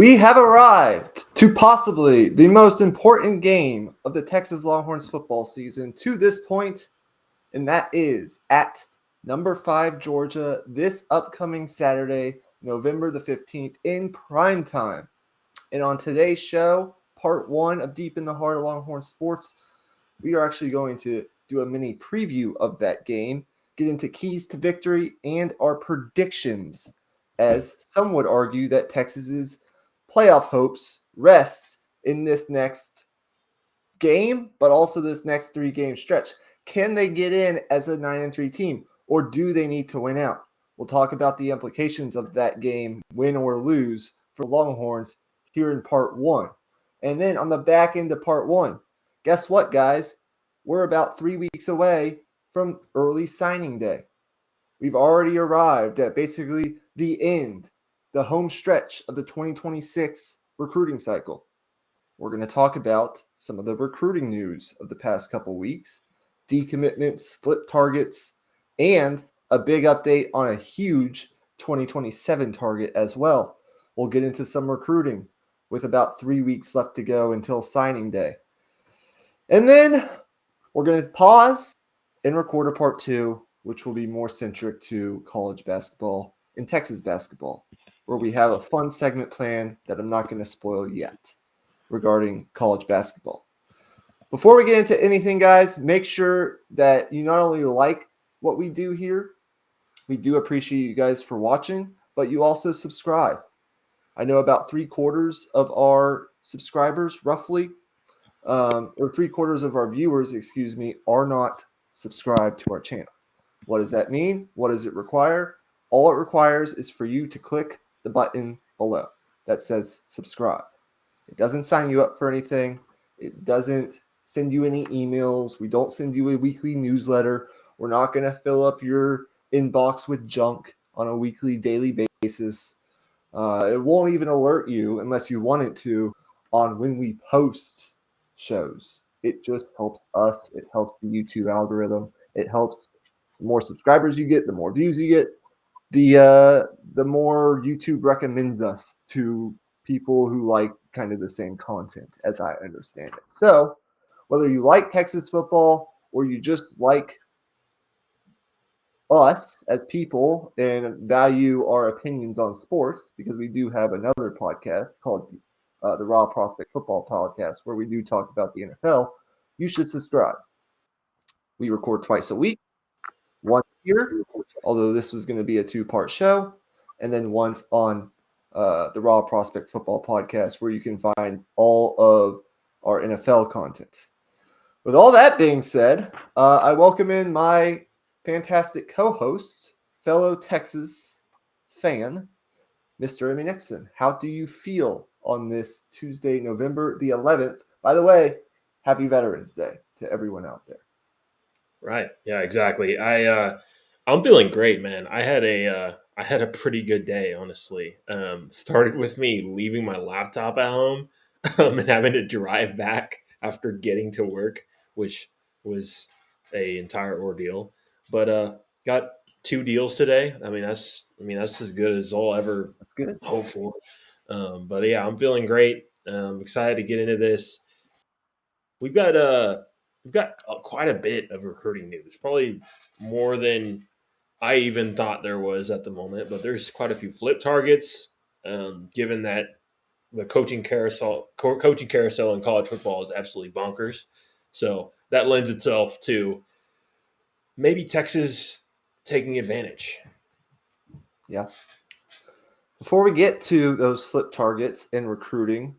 We have arrived to possibly the most important game of the Texas Longhorns football season to this point, and that is at number 5 Georgia this upcoming Saturday, November the 15th in prime time. And on today's show, part 1 of Deep in the Heart of Longhorn Sports, we are actually going to do a mini preview of that game, get into keys to victory and our predictions, as some would argue that Texas's playoff hopes rest in this next game, but also this next 3-game stretch. Can they get in as a 9-3 team, or do they need to win out? We'll talk about the implications of that game, win or lose, for Longhorns here in part 1. And then on the back end of part 1, guess what, guys? We're about 3 weeks away from early signing day. We've already arrived at basically the end, the home stretch of the 2026 recruiting cycle. We're going to talk about some of the recruiting news of the past couple weeks, decommitments, flip targets, and a big update on a huge 2027 target as well. We'll get into some recruiting with about 3 weeks left to go until signing day. And then we're going to pause and record a part 2, which will be more centric to college basketball and Texas basketball, where we have a fun segment planned that I'm not going to spoil yet regarding college basketball. Before we get into anything, guys, make sure that you not only like what we do here, we do appreciate you guys for watching, but you also subscribe. I know about 3/4 of our subscribers, roughly, or 3/4 of our viewers, are not subscribed to our channel. What does that mean? What does it require? All it requires is for you to click the button below that says subscribe. It doesn't sign you up for anything. It doesn't send you any emails. We don't send you a weekly newsletter. We're not going to fill up your inbox with junk on a weekly, daily basis. It won't even alert you unless you want it to on when we post shows. It just helps us. It helps the YouTube algorithm. It helps. The more subscribers you get, the more views you get, the more YouTube recommends us to people who like kind of the same content, as I understand it. So whether you like Texas football or you just like us as people and value our opinions on sports, because we do have another podcast called the Raw Prospect Football Podcast, where we do talk about the NFL, you should subscribe. We record twice a week, once here, although this was going to be a 2-part show, and then once on the Raw Prospect Football Podcast, where you can find all of our NFL content. With all that being said, I welcome in my fantastic co-host, fellow Texas fan, Mr. Emmy Nixon. How do you feel on this Tuesday, November the 11th? By the way, happy Veterans Day to everyone out there. Right. Yeah, exactly. I'm feeling great, man. I had a pretty good day, honestly. Started with me leaving my laptop at home and having to drive back after getting to work, which was a entire ordeal. But got 2 deals today. That's as good as I'll ever That's good. hope for. But yeah, I'm feeling great. Excited to get into this. We've got quite a bit of recruiting news, probably more than I even thought there was at the moment. But there's quite a few flip targets, given that the coaching carousel in college football is absolutely bonkers. So that lends itself to maybe Texas taking advantage. Yeah. Before we get to those flip targets in recruiting,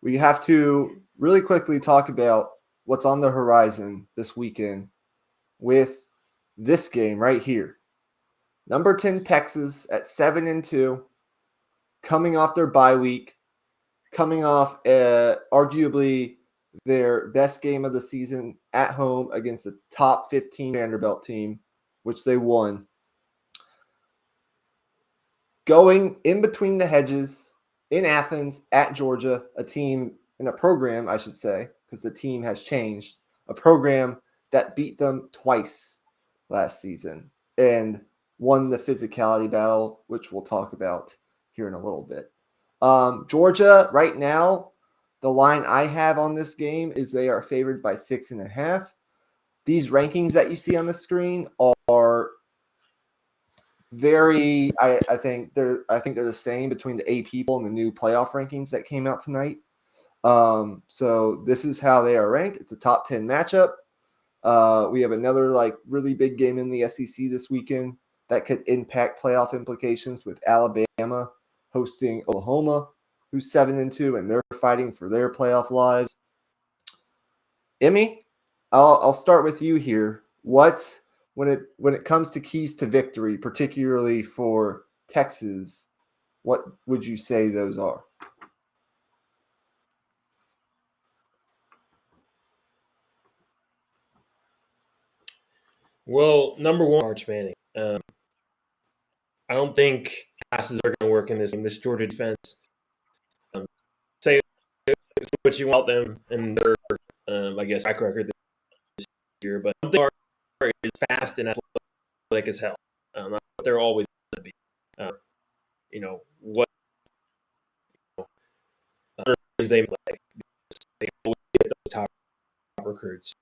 we have to really quickly talk about what's on the horizon this weekend with this game right here. Number 10 Texas at 7-2, coming off their bye week, coming off arguably their best game of the season at home against the top 15 Vanderbilt team, which they won. Going in between the hedges in Athens at Georgia, a team in a program, I should say, because the team has changed, a program that beat them twice last season and won the physicality battle, which we'll talk about here in a little bit. Georgia, right now, the line I have on this game is they are favored by 6.5. These rankings that you see on the screen are very. I think they're the same between the 8 people and the new playoff rankings that came out tonight. So this is how they are ranked. It's a top 10 matchup. We have another really big game in the SEC this weekend that could impact playoff implications with Alabama hosting Oklahoma, who's 7-2, and they're fighting for their playoff lives. Emmy, I'll start with you here. What when it comes to keys to victory, particularly for Texas, what would you say those are? Well, number one, Arch Manning. I don't think passes are going to work in this game. This Georgia defense, say what you want them and their, I guess, track record this year, but they are is fast and athletic as hell. They're always going to be. What they play, they always get those top recruits.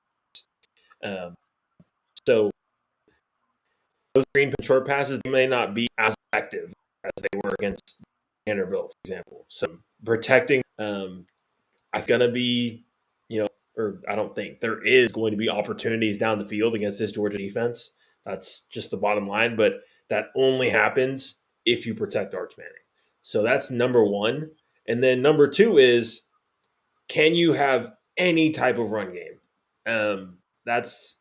Um, so those green short passes may not be as effective as they were against Vanderbilt, for example. So protecting, I'm gonna be, or I don't think there is going to be opportunities down the field against this Georgia defense. That's just the bottom line. But that only happens if you protect Arch Manning. So that's number one. And then number two is, can you have any type of run game? That's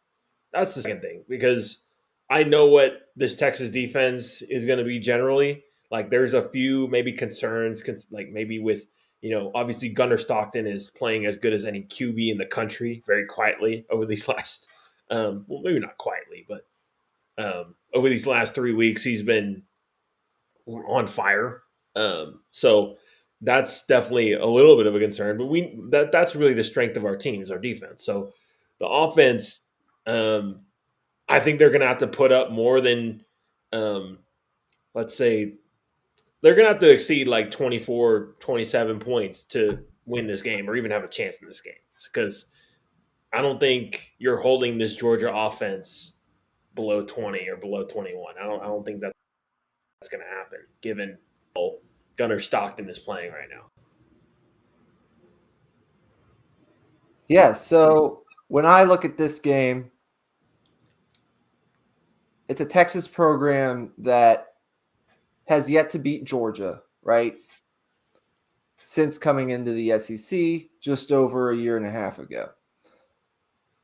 the second thing, because I know what this Texas defense is going to be generally. Like, there's a few maybe concerns, like maybe with, obviously Gunnar Stockton is playing as good as any QB in the country very quietly over these last, well, maybe not quietly, but over these last 3 weeks, he's been on fire. So that's definitely a little bit of a concern, but that's really the strength of our team is our defense. So the offense, I think they're going to have to put up more than, let's say, they're going to have to exceed like 24, 27 points to win this game or even have a chance in this game. Because I don't think you're holding this Georgia offense below 20 or below 21. I don't think that's going to happen, given how Gunnar Stockton is playing right now. Yeah, so when I look at this game, it's a Texas program that has yet to beat Georgia, right? Since coming into the SEC just over a year and a half ago.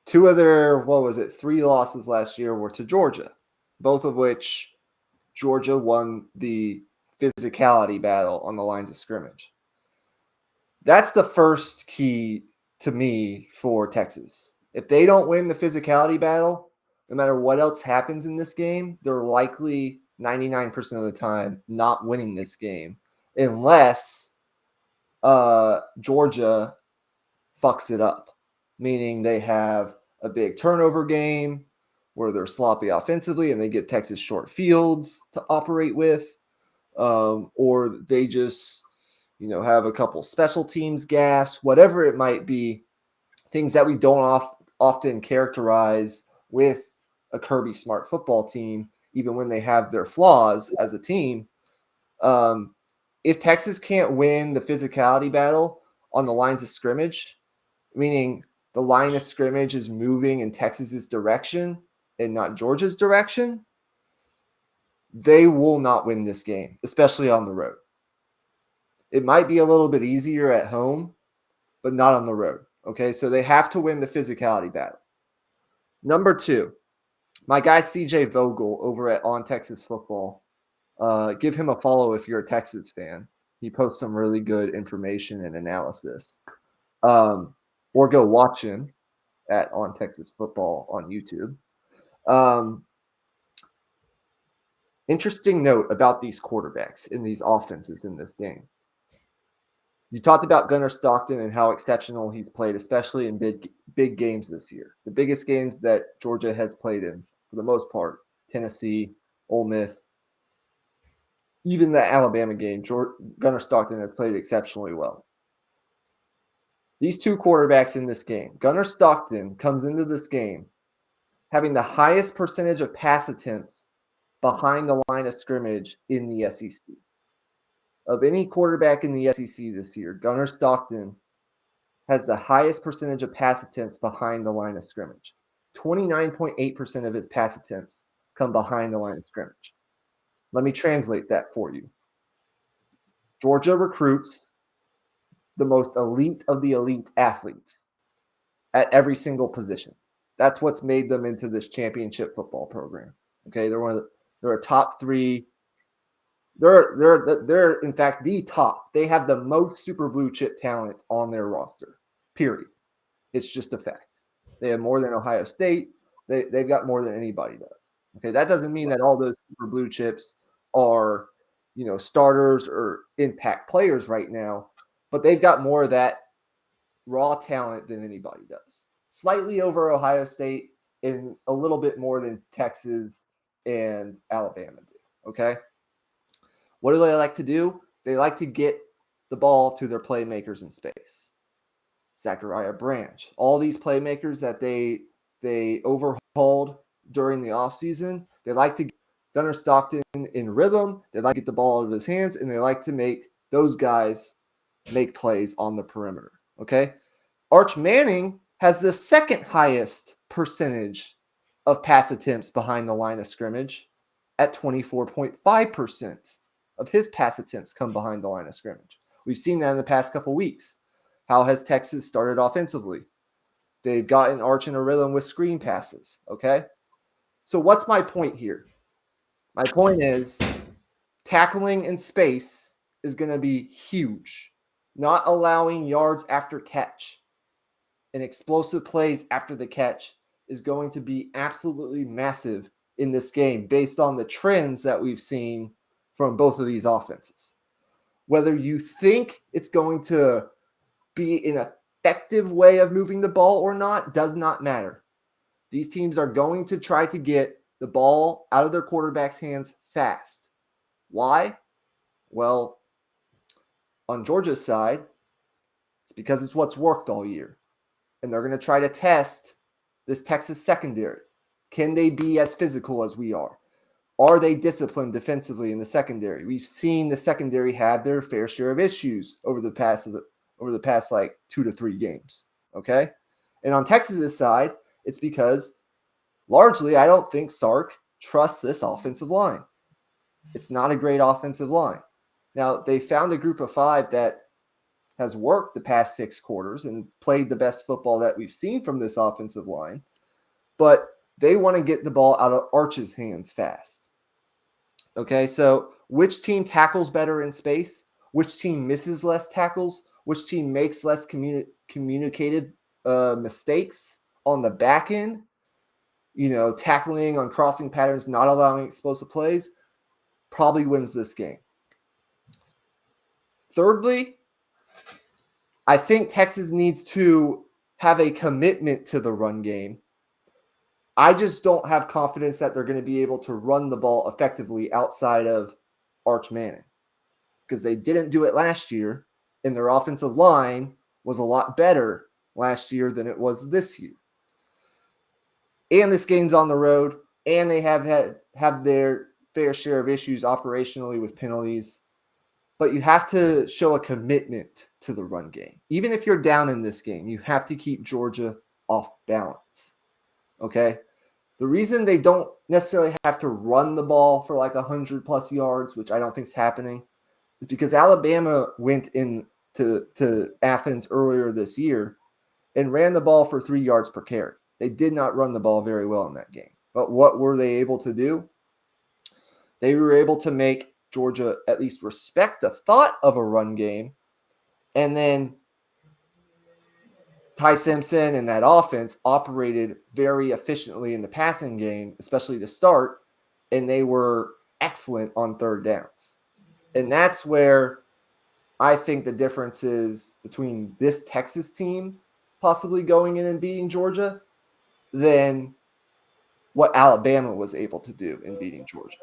2 of their, 3 losses last year were to Georgia, both of which Georgia won the physicality battle on the lines of scrimmage. That's the first key to me for Texas. If they don't win the physicality battle, no matter what else happens in this game, they're likely 99% of the time not winning this game unless Georgia fucks it up, meaning they have a big turnover game where they're sloppy offensively and they get Texas short fields to operate with, or they just have a couple special teams gas, whatever it might be, things that we don't often characterize with a Kirby Smart football team, even when they have their flaws as a team. If Texas can't win the physicality battle on the lines of scrimmage, meaning the line of scrimmage is moving in Texas's direction and not Georgia's direction, they will not win this game, especially on the road. It might be a little bit easier at home, but not on the road. Okay, so they have to win the physicality battle. Number 2, my guy CJ Vogel over at On Texas Football. Give him a follow if you're a Texas fan. He posts some really good information and analysis. Or go watch him at On Texas Football on YouTube. Interesting note about these quarterbacks in these offenses in this game. You talked about Gunnar Stockton and how exceptional he's played, especially in big games this year. The biggest games that Georgia has played in, for the most part, Tennessee, Ole Miss. even the Alabama game, Gunnar Stockton has played exceptionally well. These two quarterbacks in this game, Gunnar Stockton comes into this game having the highest percentage of pass attempts behind the line of scrimmage in the SEC. Of any quarterback in the SEC this year, Gunnar Stockton has the highest percentage of pass attempts behind the line of scrimmage. 29.8% of his pass attempts come behind the line of scrimmage. Let me translate that for you. Georgia recruits the most elite of the elite athletes at every single position. That's what's made them into this championship football program. Okay, they're a top three. They're in fact the top. They have the most super blue chip talent on their roster. Period. It's just a fact. They have more than Ohio State. They've got more than anybody does. Okay, that doesn't mean that all those super blue chips are, starters or impact players right now, but they've got more of that raw talent than anybody does. Slightly over Ohio State and a little bit more than Texas and Alabama do. Okay. What do they like to do? They like to get the ball to their playmakers in space. Zachariah Branch, all these playmakers that they overhauled during the offseason, they like to get Gunnar Stockton in rhythm. They like to get the ball out of his hands, and they like to make those guys make plays on the perimeter. Okay. Arch Manning has the second highest percentage of pass attempts behind the line of scrimmage at 24.5% of his pass attempts come behind the line of scrimmage. We've seen that in the past couple weeks. How has Texas started offensively? They've gotten Arch in a rhythm with screen passes, okay? So what's my point here? My point is tackling in space is going to be huge. Not allowing yards after catch and explosive plays after the catch is going to be absolutely massive in this game based on the trends that we've seen from both of these offenses. Whether you think it's going to be an effective way of moving the ball or not does not matter. These teams are going to try to get the ball out of their quarterback's hands fast. Why? Well, on Georgia's side, it's because it's what's worked all year. And they're going to try to test this Texas secondary. Can they be as physical as we are? Are they disciplined defensively in the secondary? We've seen the secondary have their fair share of issues over the past like 2 to 3 games. Okay. And on Texas's side, it's because largely I don't think Sark trusts this offensive line. It's not a great offensive line. Now, they found a group of 5 that has worked the past 6 quarters and played the best football that we've seen from this offensive line, but they want to get the ball out of Arch's hands fast. Okay, so which team tackles better in space? Which team misses less tackles? Which team makes less communicative mistakes on the back end? Tackling on crossing patterns, not allowing explosive plays, probably wins this game. Thirdly, I think Texas needs to have a commitment to the run game. I just don't have confidence that they're going to be able to run the ball effectively outside of Arch Manning because they didn't do it last year, and their offensive line was a lot better last year than it was this year. And this game's on the road, and they have their fair share of issues operationally with penalties. But you have to show a commitment to the run game. Even if you're down in this game, you have to keep Georgia off balance. Okay? The reason they don't necessarily have to run the ball for like 100+ yards, which I don't think is happening, is because Alabama went to Athens earlier this year and ran the ball for 3 yards per carry. They did not run the ball very well in that game. But what were they able to do? They were able to make Georgia at least respect the thought of a run game, and then Ty Simpson and that offense operated very efficiently in the passing game, especially to start, and they were excellent on third downs. And that's where I think the difference is between this Texas team possibly going in and beating Georgia than what Alabama was able to do in beating Georgia.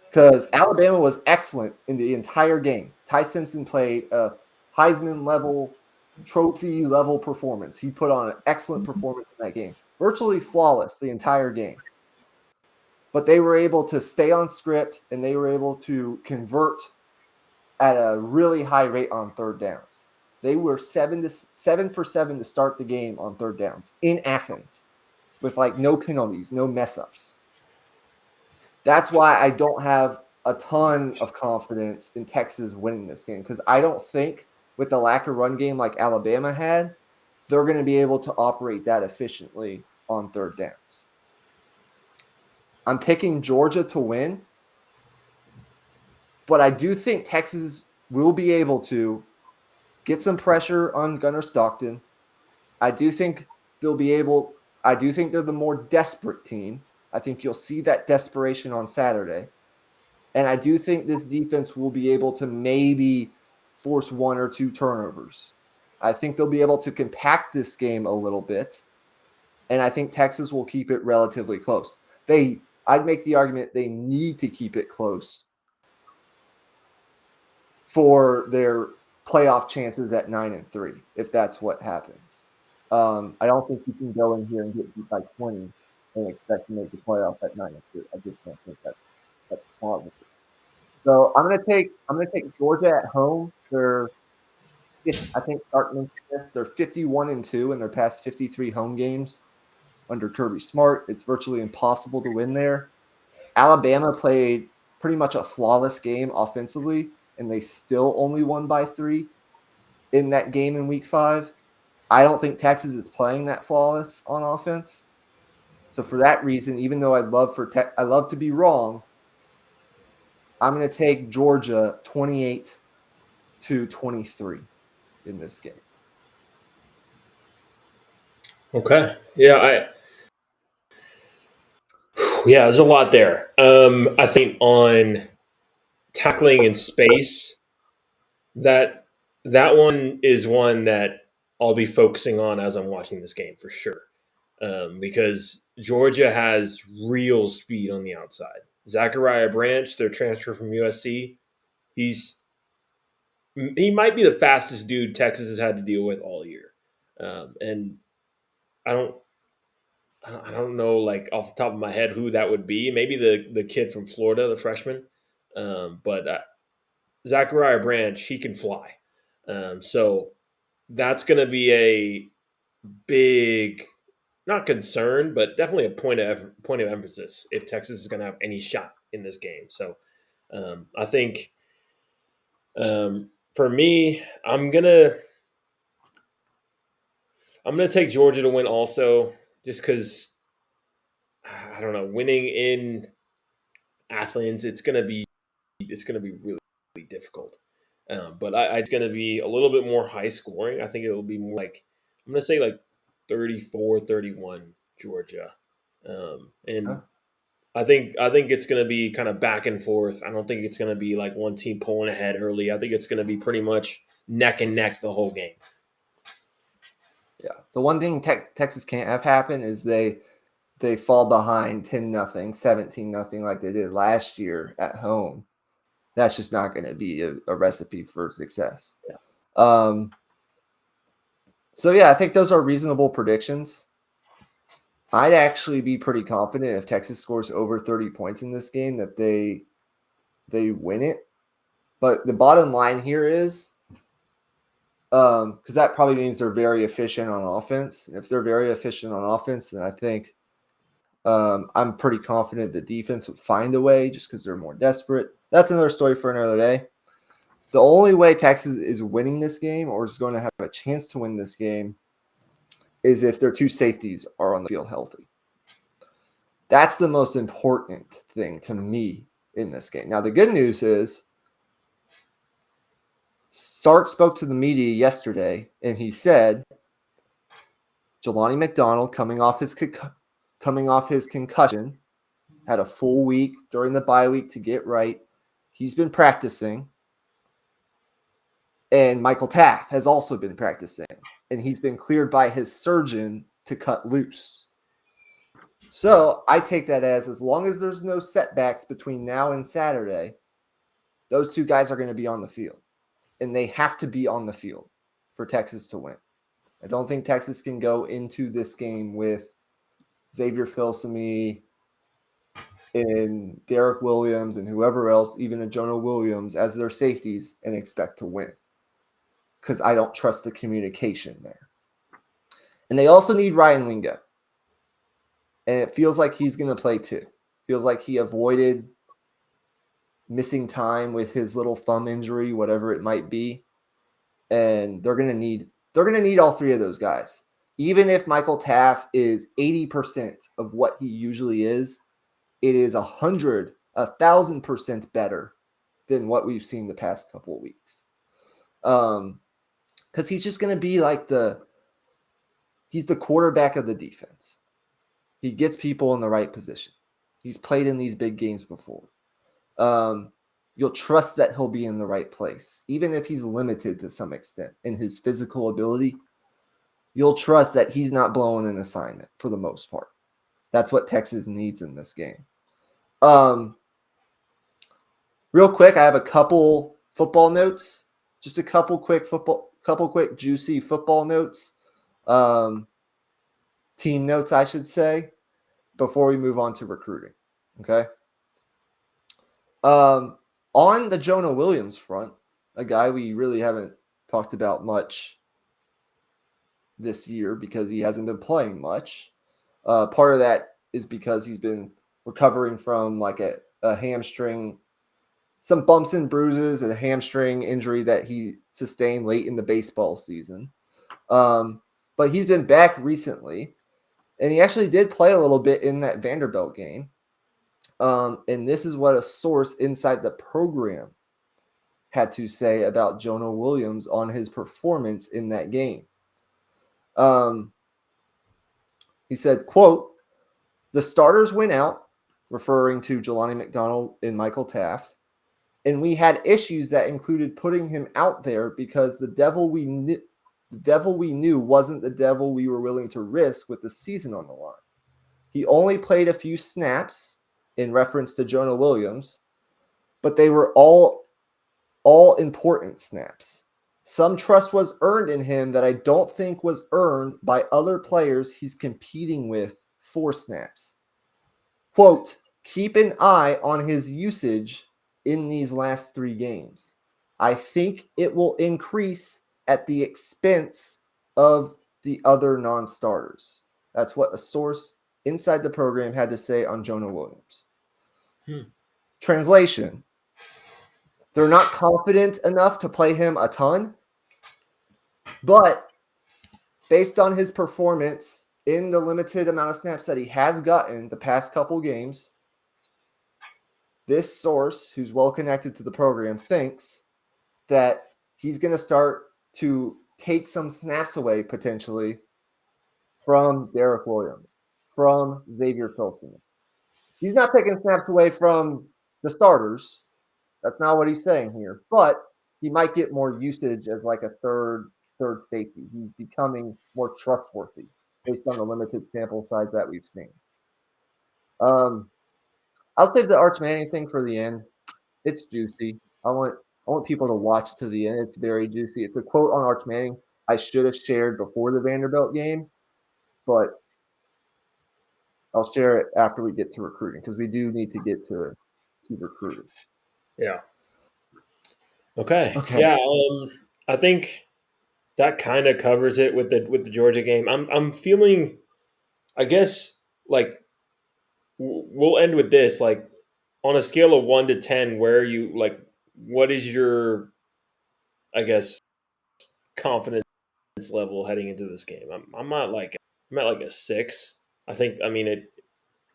because Alabama was excellent in the entire game. Ty Simpson played a Heisman level, trophy level performance. He put on an excellent performance in that game, virtually flawless the entire game. But they were able to stay on script and they were able to convert at a really high rate on third downs. They were 7 for 7 to start the game on third downs in Athens with like no penalties, no mess ups. That's why I don't have a ton of confidence in Texas winning this game, because I don't think with the lack of run game like Alabama had, they're going to be able to operate that efficiently on third downs. I'm picking Georgia to win, but I do think Texas will be able to get some pressure on Gunnar Stockton. I do think they'll be able. I do think they're the more desperate team. I think you'll see that desperation on Saturday. And I do think this defense will be able to maybe force 1 or 2 turnovers. I think they'll be able to compact this game a little bit. And I think Texas will keep it relatively close. I'd make the argument they need to keep it close for their playoff chances at 9-3, if that's what happens. I don't think you can go in here and get beat by 20 and expect to make the playoff at 9-3. I just don't think that's possible. So I'm gonna take Georgia at home. I think starting this, they're 51-2 in their past 53 home games under Kirby Smart. It's virtually impossible to win there. Alabama played pretty much a flawless game offensively, and they still only won by 3 in that game in week 5. I don't think Texas is playing that flawless on offense. So for that reason, even though I love to be wrong, I'm going to take Georgia 28-23 in this game. Okay. Yeah, there's a lot there. I think on tackling in space, that one is one that I'll be focusing on as I'm watching this game for sure. Because Georgia has real speed on the outside. Zachariah Branch, their transfer from USC, he might be the fastest dude Texas has had to deal with all year. And I don't I don't know, like off the top of my head, who that would be. Maybe the kid from Florida, the freshman. But Zachariah Branch, he can fly. So that's going to be a big, not concern, but definitely a point of emphasis if Texas is going to have any shot in this game. So I think for me, I'm gonna take Georgia to win also, just because I don't know, winning in Athens, it's gonna be really, really difficult. But it's gonna be a little bit more high scoring. I think it'll be more like I'm gonna say like 34-31 Georgia, and Huh? I think it's gonna be kind of back and forth. I don't think it's gonna be like one team pulling ahead early. I think it's gonna be pretty much neck and neck the whole game. Yeah. The one thing Texas can't have happen is they fall behind 10-0, 17-0 like they did last year at home. That's just not going to be a recipe for success. Yeah. So yeah, I think those are reasonable predictions. I'd actually be pretty confident if Texas scores over 30 points in this game that they win it. But the bottom line here is because that probably means they're very efficient on offense. And if they're very efficient on offense, then I think I'm pretty confident the defense would find a way just because they're more desperate. That's another story for another day. The only way Texas is winning this game or is going to have a chance to win this game is if their 2 safeties are on the field healthy. That's the most important thing to me in this game. Now, the good news is Sark spoke to the media yesterday, and he said Jelani McDonald coming off his concussion, had a full week during the bye week to get right. He's been practicing. And Michael Taft has also been practicing, and he's been cleared by his surgeon to cut loose. So I take that as long as there's no setbacks between now and Saturday, those two guys are going to be on the field. And they have to be on the field for Texas to win. I don't think Texas can go into this game with Xavier Filsaime and Derek Williams and whoever else, even a Jonah Williams, as their safeties and expect to win. Because I don't trust the communication there. And they also need Ryan Wingo. And it feels like he's going to play too. Feels like he avoided missing time with his little thumb injury, whatever it might be. And they're going to need all three of those guys. Even if Michael Taft is 80% of what he usually is, it is 1,000% better than what we've seen the past couple of weeks. Because he's just going to be like he's the quarterback of the defense. He gets people in the right position. He's played in these big games before. You'll trust that he'll be in the right place, even if he's limited to some extent in his physical ability. You'll trust that he's not blowing an assignment for the most part. That's what Texas needs in this game. Real quick, I have a couple football notes. Just a couple quick juicy football notes. Team notes, I should say, before we move on to recruiting. Okay. On the Jonah Williams front, a guy we really haven't talked about much this year because he hasn't been playing much. Part of that is because he's been recovering from like a hamstring, some bumps and bruises, and a hamstring injury that he sustained late in the baseball season. But he's been back recently, and he actually did play a little bit in that Vanderbilt game. And this is what a source inside the program had to say about Jonah Williams on his performance in that game. He said, quote, "The starters went out," referring to Jelani McDonald and Michael Taft, "and we had issues that included putting him out there because the devil we knew wasn't the devil we were willing to risk with the season on the line. He only played a few snaps," in reference to Jonah Williams, "but they were all important snaps. Some trust was earned in him that I don't think was earned by other players he's competing with for snaps. Quote, keep an eye on his usage in these last 3 games. I think it will increase at the expense of the other non-starters." That's what a source inside the program had to say on Jonah Williams. Translation: they're not confident enough to play him a ton, but based on his performance in the limited amount of snaps that he has gotten the past couple games, this source, who's well connected to the program, thinks that he's going to start to take some snaps away potentially from Derek Williams, from Xavier Filsaime. He's not taking snaps away from the starters. That's not what he's saying here. But he might get more usage as like a third safety. He's becoming more trustworthy based on the limited sample size that we've seen. I'll save the Arch Manning thing for the end. It's juicy. I want people to watch to the end. It's very juicy. It's a quote on Arch Manning I should have shared before the Vanderbilt game, but I'll share it after we get to recruiting because we do need to get to recruiting. Yeah. Okay. Yeah. I think that kind of covers it with the Georgia game. I'm feeling, I guess, like we'll end with this. Like on a scale of 1 to 10, where are you? Like, what is your, I guess, confidence level heading into this game? I'm at like a 6. I think. I mean,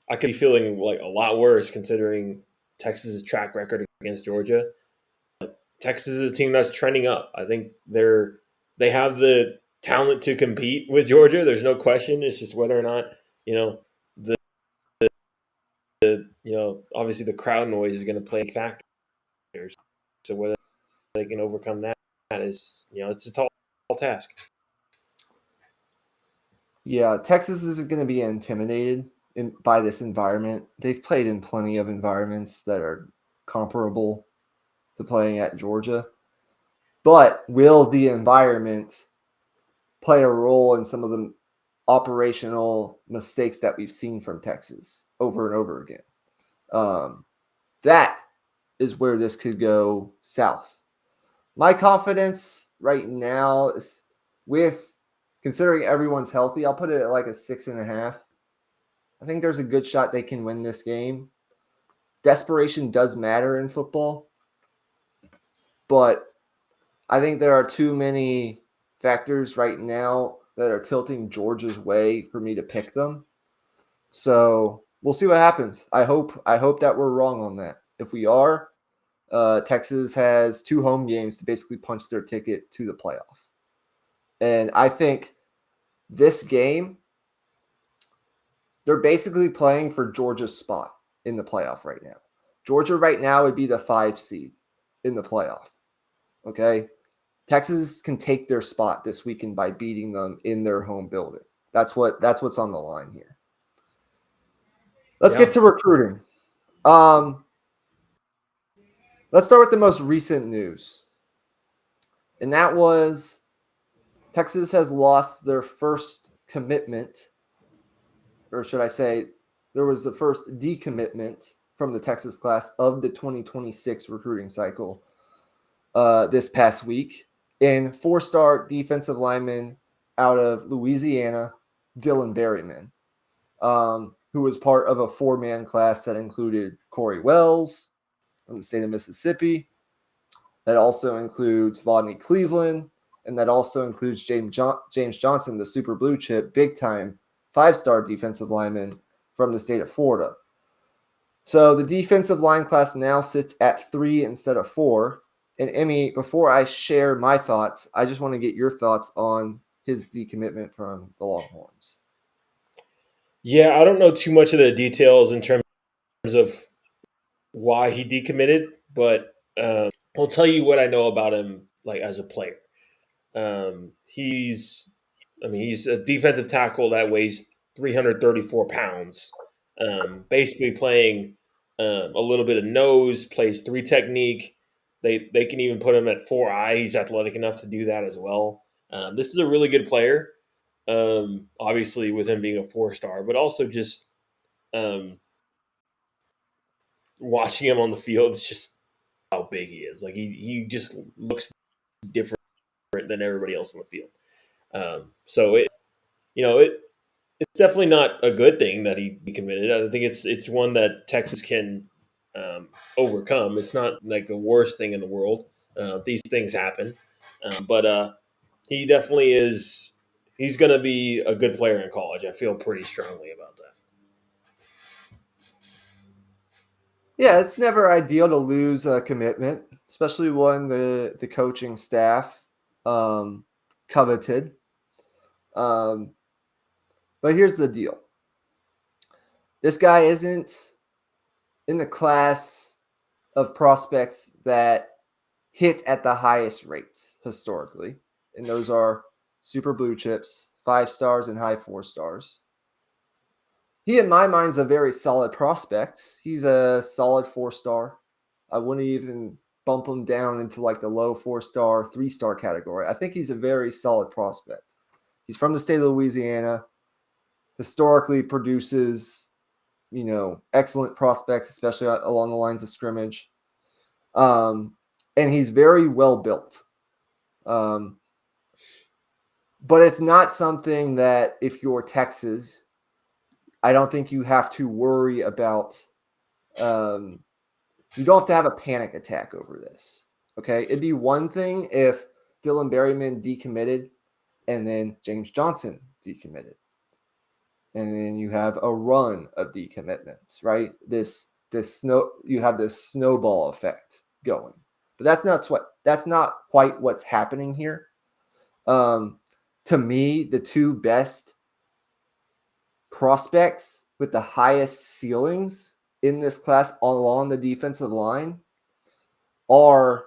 I could be feeling like a lot worse considering Texas's track record against Georgia. Texas is a team that's trending up. I think they have the talent to compete with Georgia. There's no question. It's just whether or not the obviously the crowd noise is going to play factors. So whether they can overcome that is it's a tall task. Yeah, Texas is going to be intimidated by this environment. They've played in plenty of environments that are comparable to playing at Georgia. But will the environment play a role in some of the operational mistakes that we've seen from Texas over and over again? That is where this could go south. My confidence right now is with considering everyone's healthy, I'll put it at like a 6.5. I think there's a good shot they can win this game. Desperation does matter in football, but I think there are too many factors right now that are tilting Georgia's way for me to pick them. So we'll see what happens. I hope that we're wrong on that. If we are, Texas has 2 home games to basically punch their ticket to the playoff. And I think this game, they're basically playing for Georgia's spot in the playoff right now. Georgia right now would be the 5 seed in the playoff. Okay? Texas can take their spot this weekend by beating them in their home building. That's what's on the line here. Let's get to recruiting. Let's start with the most recent news. And that was Texas has lost their first commitment, or should I say, there was the first decommitment from the Texas class of the 2026 recruiting cycle this past week in 4-star defensive lineman out of Louisiana, Dylan Berryman, who was part of a 4-man class that included Corey Wells from the state of Mississippi. That also includes Rodney Cleveland, and that also includes James Johnson, the super blue chip, big-time 5-star defensive lineman from the state of Florida. So the defensive line class now sits at 3 instead of 4. And Emmy, before I share my thoughts, I just want to get your thoughts on his decommitment from the Longhorns. Yeah, I don't know too much of the details in terms of why he decommitted, but I'll tell you what I know about him, like as a player. He's a defensive tackle that weighs 334 pounds, basically playing a little bit of nose, plays 3 technique. They can even put him at 4-eye. He's athletic enough to do that as well. This is a really good player, obviously with him being a 4-star, but also just watching him on the field, it's just how big he is. Like he just looks different than everybody else on the field. So it's definitely not a good thing that he committed. I think it's one that Texas can overcome. It's not like the worst thing in the world. These things happen, but he definitely is. He's going to be a good player in college. I feel pretty strongly about that. Yeah, it's never ideal to lose a commitment, especially when the coaching staff coveted. But here's the deal. This guy isn't in the class of prospects that hit at the highest rates historically. And those are super blue chips, 5 stars and high 4 stars. He, in my mind, is a very solid prospect. He's a solid 4-star. I wouldn't even bump him down into like the low 4-star, 3-star category. I think he's a very solid prospect. He's from the state of Louisiana, historically produces, excellent prospects, especially along the lines of scrimmage. And he's very well built. But it's not something that if you're Texas, I don't think you have to worry about. You don't have to have a panic attack over this. Okay. It'd be one thing if Dylan Berryman decommitted and then James Johnson decommitted. And then you have a run of decommitments, right? You have this snowball effect going. But that's not quite what's happening here. To me, the 2 best prospects with the highest ceilings in this class along the defensive line are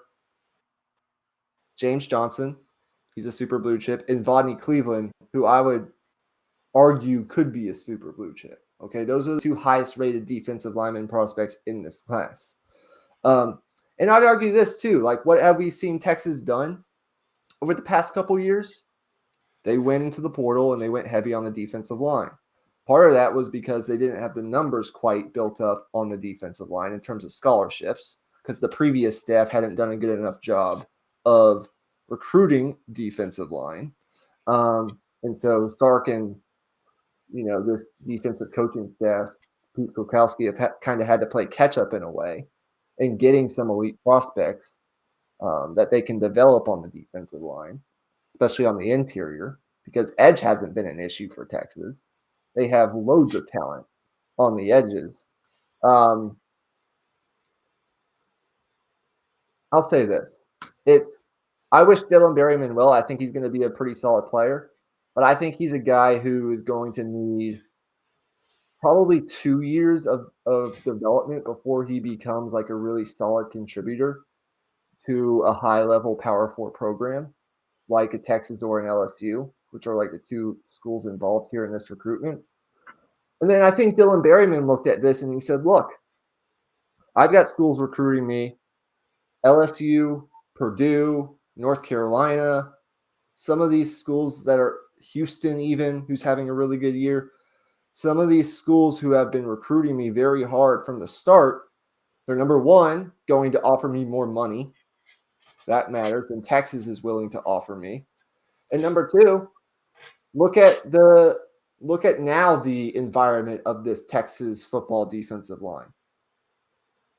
James Johnson. He's a super blue chip. And Rodney Cleveland, who I would argue could be a super blue chip. Okay, those are the two highest rated defensive lineman prospects in this class. And I'd argue this too. Like, what have we seen Texas done over the past couple years? They went into the portal and they went heavy on the defensive line. Part of that was because they didn't have the numbers quite built up on the defensive line in terms of scholarships, because the previous staff hadn't done a good enough job of recruiting defensive line. And so Sark and, this defensive coaching staff, Pete Kukowski, have kind of had to play catch up in a way in getting some elite prospects that they can develop on the defensive line, especially on the interior, because edge hasn't been an issue for Texas. They have loads of talent on the edges. I'll say this. I wish Dylan Berryman well. I think he's going to be a pretty solid player, but I think he's a guy who is going to need probably 2 years of development before he becomes like a really solid contributor to a high-level Power 4 program like a Texas or an LSU, which are like the two schools involved here in this recruitment. And then I think Dylan Berryman looked at this and he said, look, I've got schools recruiting me, LSU, Purdue, North Carolina, some of these schools that are Houston even, who's having a really good year. Some of these schools who have been recruiting me very hard from the start, they're number one, going to offer me more money. That matters. And Texas is willing to offer me. And number two, look at now the environment of this Texas football defensive line.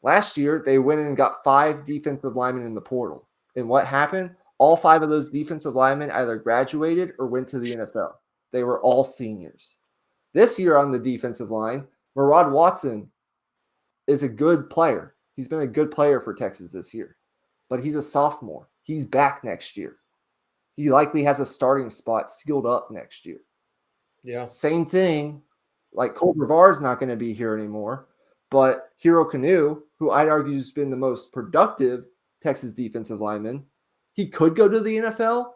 Last year, they went in and got 5 defensive linemen in the portal. And what happened? All 5 of those defensive linemen either graduated or went to the NFL. They were all seniors. This year on the defensive line, Murad Watson is a good player. He's been a good player for Texas this year. But he's a sophomore. He's back next year. He likely has a starting spot sealed up next year. Yeah. Same thing, like Colt Brevard's not going to be here anymore, but Hero Kanu, who I'd argue has been the most productive Texas defensive lineman, he could go to the NFL,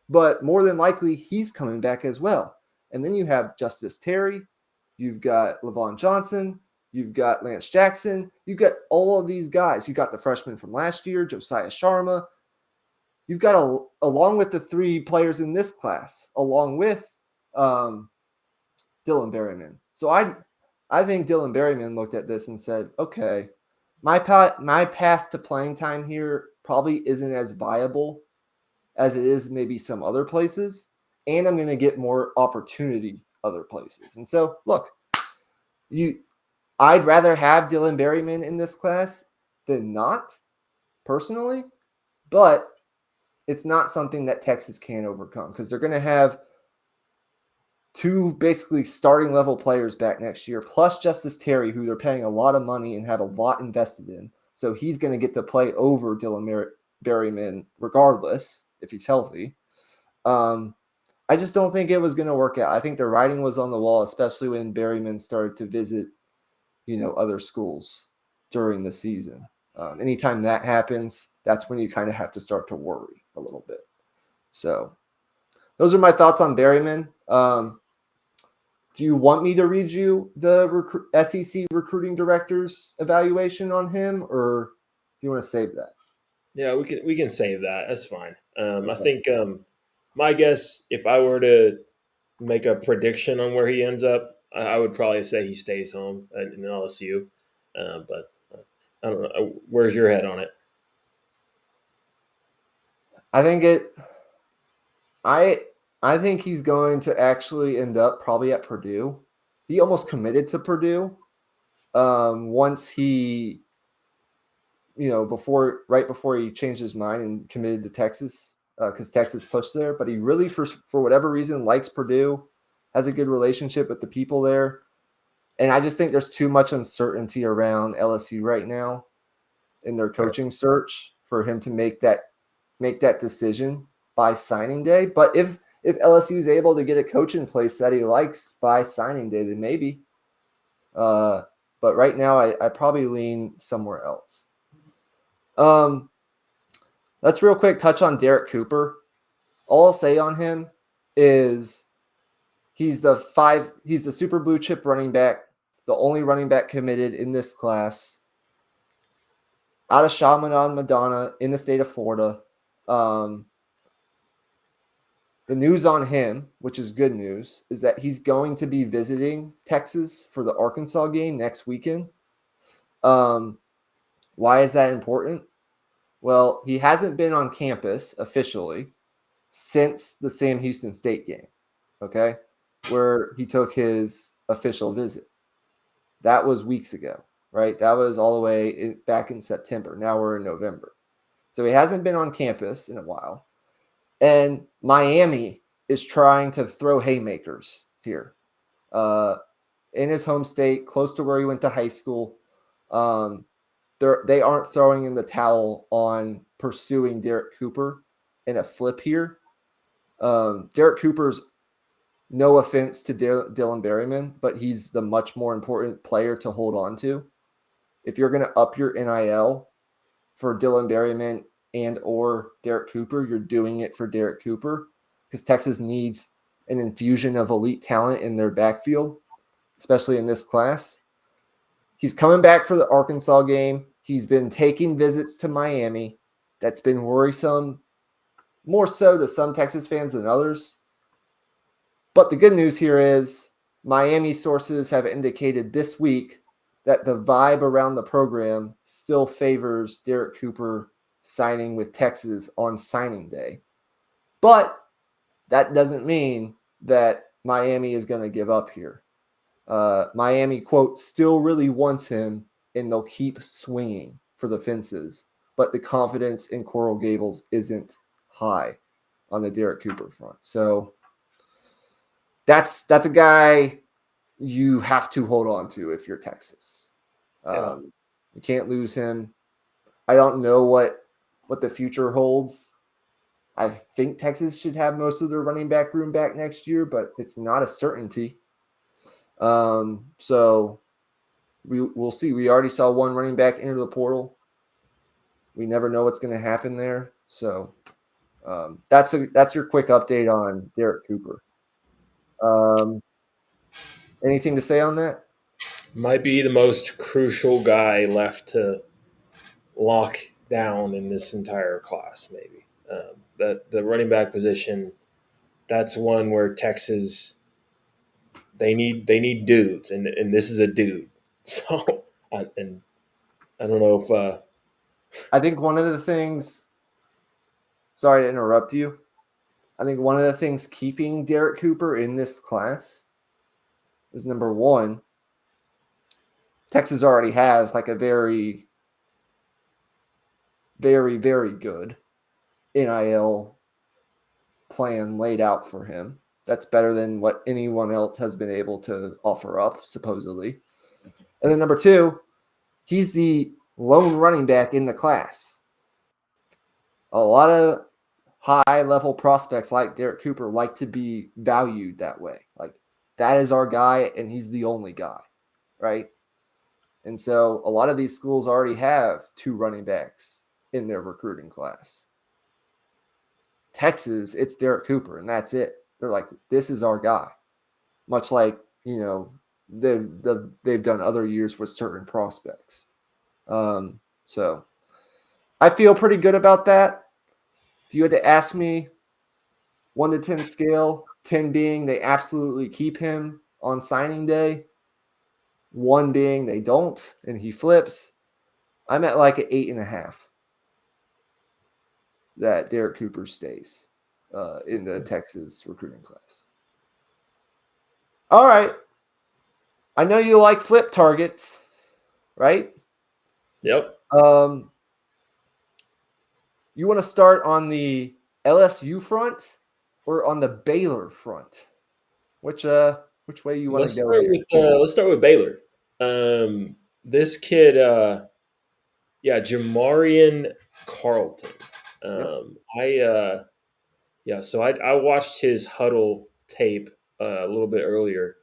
but more than likely he's coming back as well. And then you have Justice Terry, you've got Levon Johnson, you've got Lance Jackson, you've got all of these guys. You've got the freshman from last year, Josiah Sharma. You've got, along with the 3 players in this class, along with Dylan Berryman. So I think Dylan Berryman looked at this and said, okay, my path to playing time here probably isn't as viable as it is maybe some other places, and I'm going to get more opportunity other places. And so, look, I'd rather have Dylan Berryman in this class than not, personally, but it's not something that Texas can overcome because they're going to have 2 basically starting level players back next year, plus Justice Terry, who they're paying a lot of money and have a lot invested in. So he's going to get to play over Dylan Berryman regardless if he's healthy. I just don't think it was going to work out. I think the writing was on the wall, especially when Berryman started to visit, other schools during the season. Anytime that happens, that's when you kind of have to start to worry a little bit. So those are my thoughts on Berryman. Do you want me to read you the SEC recruiting director's evaluation on him, or do you want to save that? Yeah, we can save that. That's fine. Okay. I think my guess, if I were to make a prediction on where he ends up, I would probably say he stays home in LSU. But I don't know. Where's your head on it? I think he's going to actually end up probably at Purdue. He almost committed to Purdue once he, right before he changed his mind and committed to Texas because Texas pushed there. But he really, for whatever reason, likes Purdue, has a good relationship with the people there. And I just think there's too much uncertainty around LSU right now in their coaching search for him to make that decision by signing day. But if LSU is able to get a coach in place that he likes by signing day, then maybe. But right now, I probably lean somewhere else. Let's real quick touch on Derek Cooper. All I'll say on him is he's the super blue chip running back the only running back committed in this class, out of Chaminade, Madonna, in the state of Florida. The news on him, which is good news, is that he's going to be visiting Texas for the Arkansas game next weekend. Why is that important? Well, he hasn't been on campus officially since the Sam Houston State game, okay, where he took his official visit. That was weeks ago, right? That was all the way back in September. Now we're in November. So he hasn't been on campus in a while. And Miami is trying to throw haymakers here in his home state, close to where he went to high school. They aren't throwing in the towel on pursuing Derek Cooper in a flip here. Derek Cooper's, no offense to Dylan Berryman, but he's the much more important player to hold on to. If you're going to up your NIL for Dylan Berryman and or Derek Cooper, you're doing it for Derek Cooper because Texas needs an infusion of elite talent in their backfield, especially in this class. He's coming back for the Arkansas game. He's been taking visits to Miami. That's been worrisome, more so to some Texas fans than others. But the good news here is Miami sources have indicated this week that the vibe around the program still favors Derek Cooper signing with Texas on signing day. But that doesn't mean that Miami is going to give up here. Miami, quote, still really wants him, and they'll keep swinging for the fences. But the confidence in Coral Gables isn't high on the Derek Cooper front. So that's a guy you have to hold on to if you're Texas. You can't lose him. I don't know what the future holds. I think Texas should have most of their running back room back next year, but it's not a certainty. So we'll see. We already saw one running back enter the portal. We never know what's going to happen there. So that's your quick update on Derek Cooper. Anything to say on that? Might be the most crucial guy left to lock down in this entire class, maybe. That the running back position, that's one where Texas they need dudes, and this is a dude. So I don't know if I think one of the things. Sorry to interrupt you. I think one of the things keeping Derek Cooper in this class is, number one, Texas already has like a very, very, very good NIL plan laid out for him. That's better than what anyone else has been able to offer up, supposedly. And then number two, he's the lone running back in the class. A lot of high-level prospects like Derek Cooper like to be valued that way. Like, that is our guy, and he's the only guy, right? And so a lot of these schools already have two running backs in their recruiting class. Texas, it's Derek Cooper, and that's it. They're like, this is our guy. Much like, they've done other years with certain prospects. So I feel pretty good about that. If you had to ask me, 1 to 10 scale, 10 being they absolutely keep him on signing day, 1 being they don't and he flips, I'm at like an 8.5 that Derek Cooper stays in the Texas recruiting class. All right. I know you like flip targets, right? Yep. You want to start on the LSU front or on the Baylor front? Which way you want to go here? Let's start with Baylor. This kid, Jamarion Carlton. So I watched his huddle tape a little bit earlier.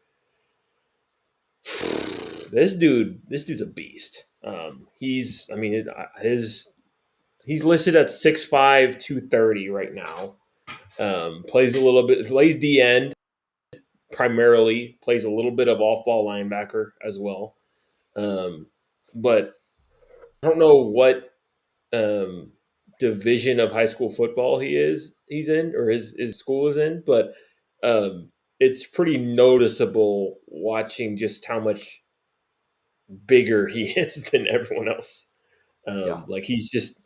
This dude's a beast. He's listed at 6'5", 230 right now. Plays a little bit, plays D end, primarily, plays a little bit of off-ball linebacker as well. But I don't know what division of high school football he's in, or his school is in, but um, it's pretty noticeable watching just how much bigger he is than everyone else. Yeah. Like he's just,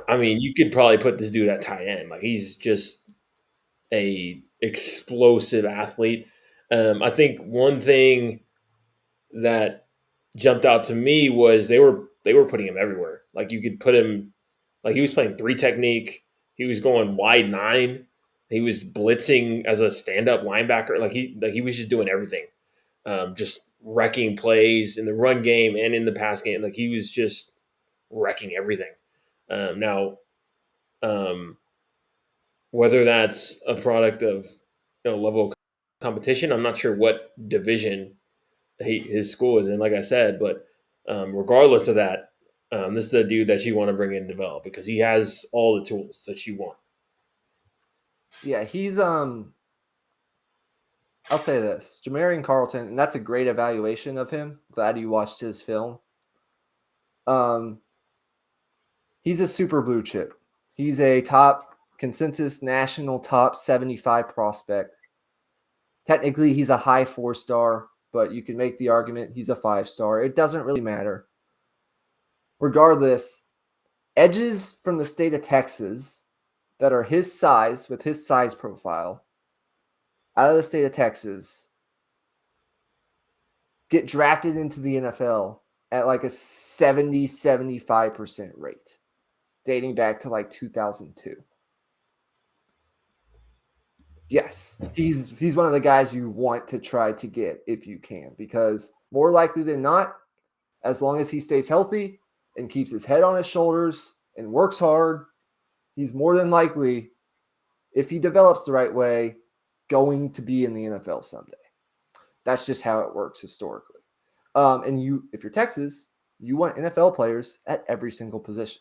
I mean, you could probably put this dude at tight end. Like he's just a explosive athlete. I think one thing that jumped out to me was they were putting him everywhere. Like you could put him, like he was playing three technique. He was going wide nine. He was blitzing as a stand up linebacker. Like he was just doing everything, just wrecking plays in the run game and in the pass game. Like he was just wrecking everything. Now, um, whether that's a product of level of competition, I'm not sure what division his school is in, like I said. But regardless of that, this is the dude that you want to bring in and develop because he has all the tools that you want. Yeah, he's I'll say this. Jamarion Carlton, and that's a great evaluation of him. Glad you watched his film. He's a super blue chip. He's a top consensus national top 75 prospect. Technically, he's a high 4-star, but you can make the argument he's a 5-star. It doesn't really matter. Regardless, edges from the state of Texas that are his size with his size profile out of the state of Texas get drafted into the NFL at like a 70-75% rate, dating back to like 2002. Yes, he's one of the guys you want to try to get if you can, because more likely than not, as long as he stays healthy and keeps his head on his shoulders and works hard, he's more than likely, if he develops the right way, going to be in the NFL someday. That's just how it works historically. And if you're Texas, you want NFL players at every single position.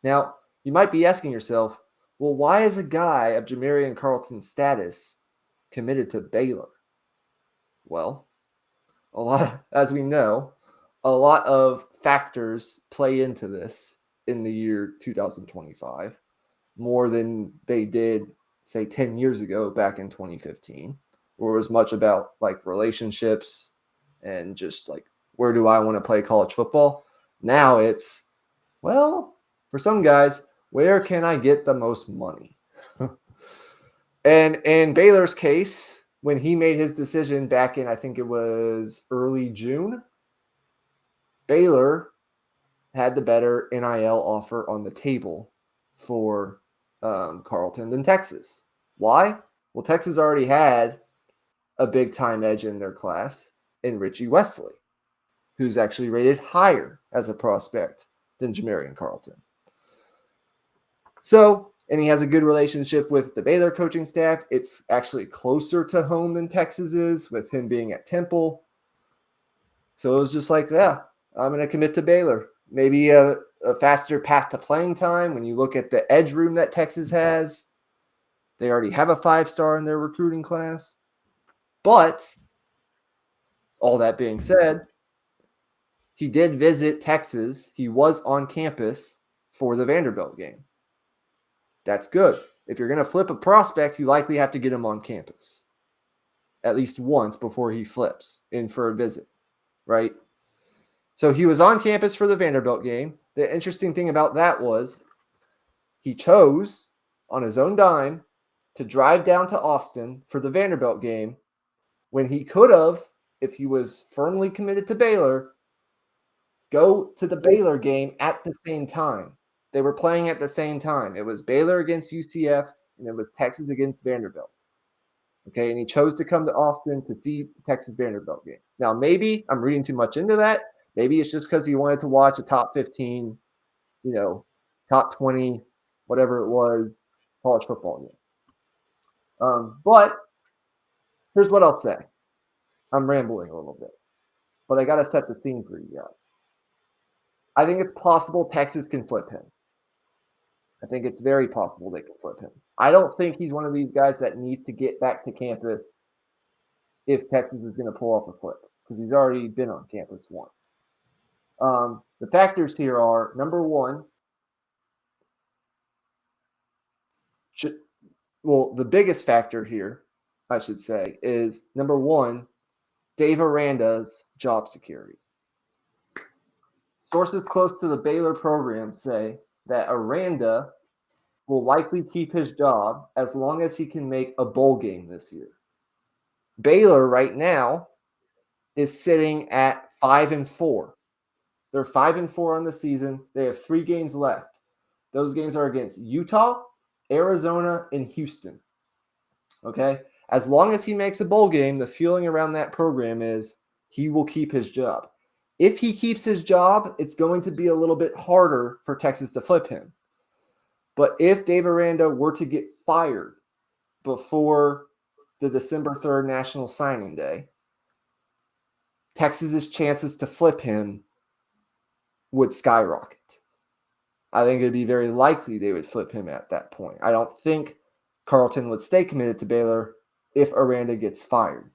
Now, you might be asking yourself, well, why is a guy of Jamarion Carlton's status committed to Baylor? Well, as we know, a lot of factors play into this in the year 2025, more than they did, say, 10 years ago back in 2015, or as much about like relationships and just like, where do I want to play college football? Now it's, well, for some guys, where can I get the most money? And in Baylor's case, when he made his decision back in, I think it was early June, Baylor had the better NIL offer on the table for Carlton than Texas. Why? Well, Texas already had a big time edge in their class in Richie Wesley, who's actually rated higher as a prospect than Jamarion Carlton. So, and he has a good relationship with the Baylor coaching staff. It's actually closer to home than Texas is, with him being at Temple. So it was just like, yeah, I'm going to commit to Baylor. Maybe a faster path to playing time. When you look at the edge room that Texas has, they already have a 5-star in their recruiting class. But all that being said, he did visit Texas. He was on campus for the Vanderbilt game. That's good. If you're going to flip a prospect, you likely have to get him on campus at least once before he flips in for a visit, right? So he was on campus for the Vanderbilt game. The interesting thing about that was he chose on his own dime to drive down to Austin for the Vanderbilt game when he could have, if he was firmly committed to Baylor, go to the Baylor game at the same time. They were playing at the same time. It was Baylor against UCF, and it was Texas against Vanderbilt. Okay, and he chose to come to Austin to see the Texas Vanderbilt game. Now, maybe I'm reading too much into that. Maybe it's just because he wanted to watch a top 15, top 20, whatever it was, college football game. But here's what I'll say. I'm rambling a little bit, but I got to set the scene for you guys. I think it's possible Texas can flip him. I think it's very possible they can flip him. I don't think he's one of these guys that needs to get back to campus if Texas is going to pull off a flip because he's already been on campus once. The factors here are, number one, the biggest factor here, I should say, is number one, Dave Aranda's job security. Sources close to the Baylor program say that Aranda will likely keep his job as long as he can make a bowl game this year. Baylor right now is sitting at 5-4. They're 5-4 on the season. They have 3 games left. Those games are against Utah, Arizona, and Houston. Okay? As long as he makes a bowl game, the feeling around that program is he will keep his job. If he keeps his job, it's going to be a little bit harder for Texas to flip him. But if Dave Aranda were to get fired before the December 3rd National Signing Day, Texas's chances to flip him would skyrocket. I think it'd be very likely they would flip him at that point. I don't think Carlton would stay committed to Baylor if Aranda gets fired.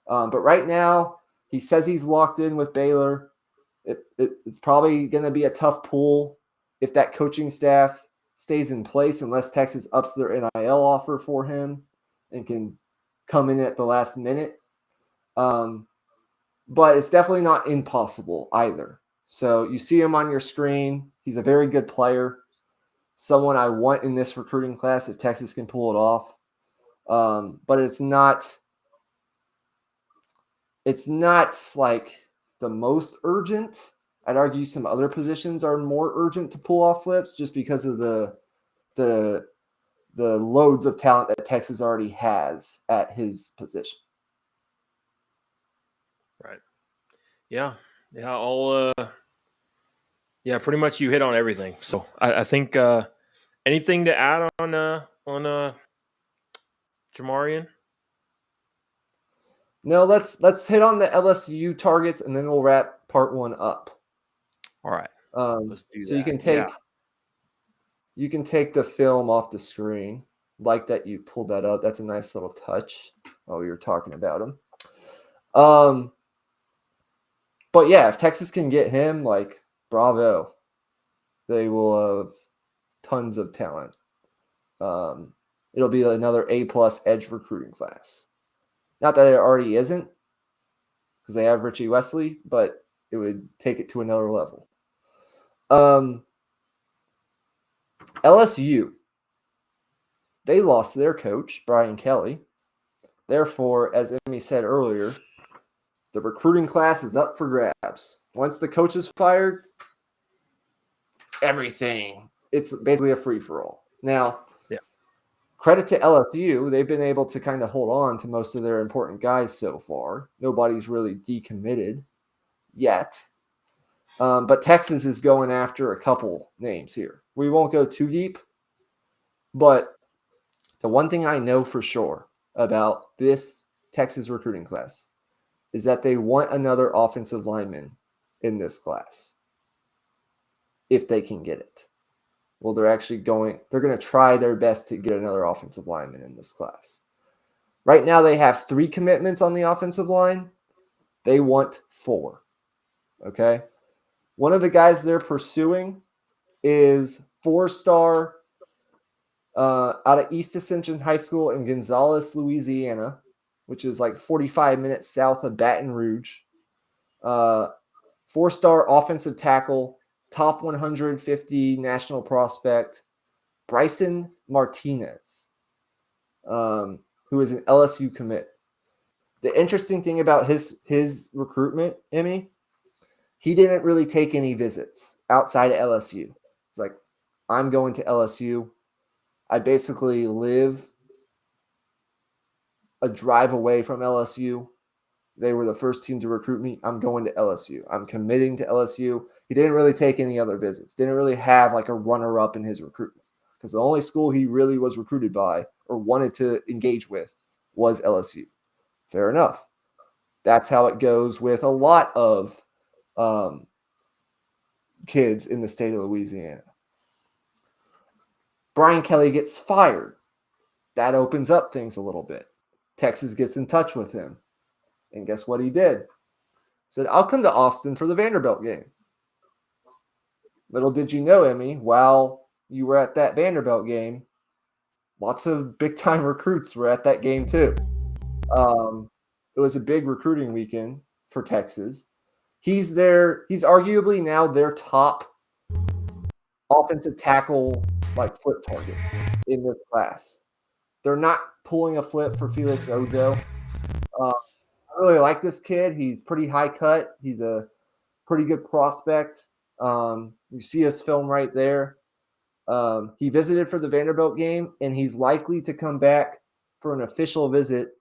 But right now, he says he's locked in with Baylor. It's probably going to be a tough pull if that coaching staff stays in place unless Texas ups their NIL offer for him and can come in at the last minute. But it's definitely not impossible either. So you see him on your screen. He's a very good player, someone I want in this recruiting class if Texas can pull it off. But it's not like the most urgent. I'd argue some other positions are more urgent to pull off flips just because of the loads of talent that Texas already has at his position. Right. Yeah. Pretty much you hit on everything. So I think anything to add on Jamarion? No, let's hit on the LSU targets and then we'll wrap part 1 up. All right. Let's do that. So you can take the film off the screen. Like that you pulled that up. That's a nice little touch while we were talking about him. But yeah, if Texas can get him, like, bravo. They will have tons of talent. It'll be another A+ edge recruiting class. Not that it already isn't, because they have Richie Wesley, but it would take it to another level. LSU, they lost their coach, Brian Kelly. Therefore, as Emmy said earlier, the recruiting class is up for grabs. Once the coach is fired, everything. It's basically a free-for-all. Now, credit to LSU, they've been able to kind of hold on to most of their important guys so far. Nobody's really decommitted yet. But Texas is going after a couple names here. We won't go too deep, but the one thing I know for sure about this Texas recruiting class is that they want another offensive lineman in this class if they can get it. Well, they're going to try their best to get another offensive lineman in this class. Right now, they have 3 commitments on the offensive line. They want 4. Okay? One of the guys they're pursuing is 4-star out of East Ascension High School in Gonzales, Louisiana, which is like 45 minutes south of Baton Rouge. 4-star offensive tackle, top 150 national prospect, Brysten Martinez, who is an LSU commit. The interesting thing about his recruitment, Emmy, he didn't really take any visits outside of LSU. It's like, I'm going to LSU. I basically live a drive away from LSU. They were the first team to recruit me. I'm going to LSU. I'm committing to LSU. He didn't really take any other visits. Didn't really have like a runner-up in his recruitment because the only school he really was recruited by or wanted to engage with was LSU. Fair enough. That's how it goes with a lot of kids in the state of Louisiana. Brian Kelly gets fired. That opens up things a little bit. Texas gets in touch with him. And guess what he did? Said, I'll come to Austin for the Vanderbilt game. Little did you know, Emmy, while you were at that Vanderbilt game, lots of big-time recruits were at that game too. It was a big recruiting weekend for Texas. He's arguably now their top offensive tackle, like flip target in this class. They're not pulling a flip for Felix Ojo. I really like this kid. He's pretty high cut. He's a pretty good prospect. You see his film right there. He visited for the Vanderbilt game, and he's likely to come back for an official visit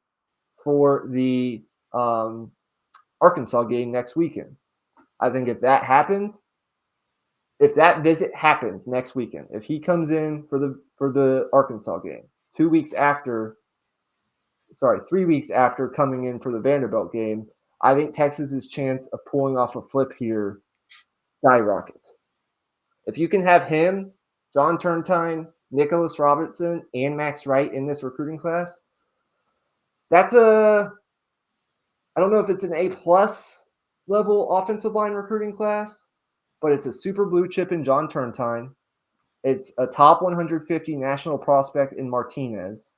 for the Arkansas game next weekend. I think if that visit happens next weekend, if he comes in for the Arkansas game 3 weeks after coming in for the Vanderbilt game, I think Texas's chance of pulling off a flip here skyrockets. If you can have him, John Turntine, Nicholas Robertson, and Max Wright in this recruiting class, I don't know if it's an A+ level offensive line recruiting class, but it's a super blue chip in John Turntine. It's a top 150 national prospect in Martinez.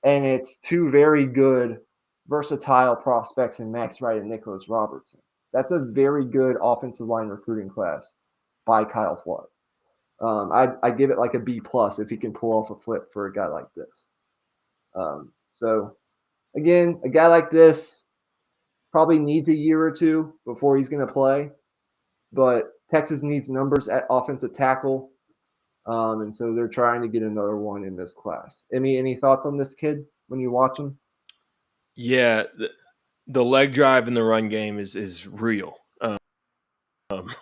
And it's two very good, versatile prospects in Max Wright and Nicholas Robertson. That's a very good offensive line recruiting class by Kyle Flood. I give it like a B+ if he can pull off a flip for a guy like this. So, again, a guy like this probably needs a year or two before he's going to play. But Texas needs numbers at offensive tackle. And so they're trying to get another one in this class. Emmy, any thoughts on this kid when you watch him? Yeah, the leg drive in the run game is real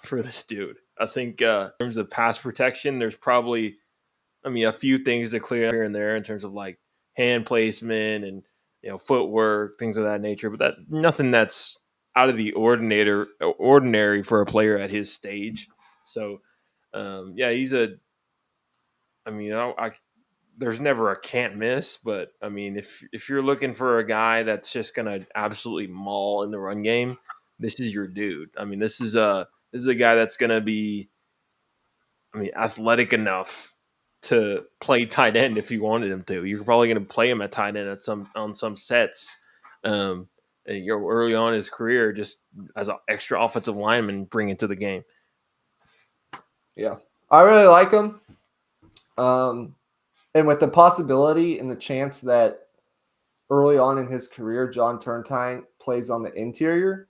for this dude. I think in terms of pass protection, there's probably, a few things to clear here and there in terms of like hand placement and footwork, things of that nature. But nothing that's out of the ordinary for a player at his stage. So he's there's never a can't miss, but if you're looking for a guy that's just gonna absolutely maul in the run game, this is your dude. This is a guy that's gonna be, athletic enough to play tight end if you wanted him to. You're probably gonna play him at tight end on some sets. Early on in his career, just as an extra offensive lineman, bring it to the game. Yeah, I really like him. And with the possibility and the chance that early on in his career, John Turntine plays on the interior,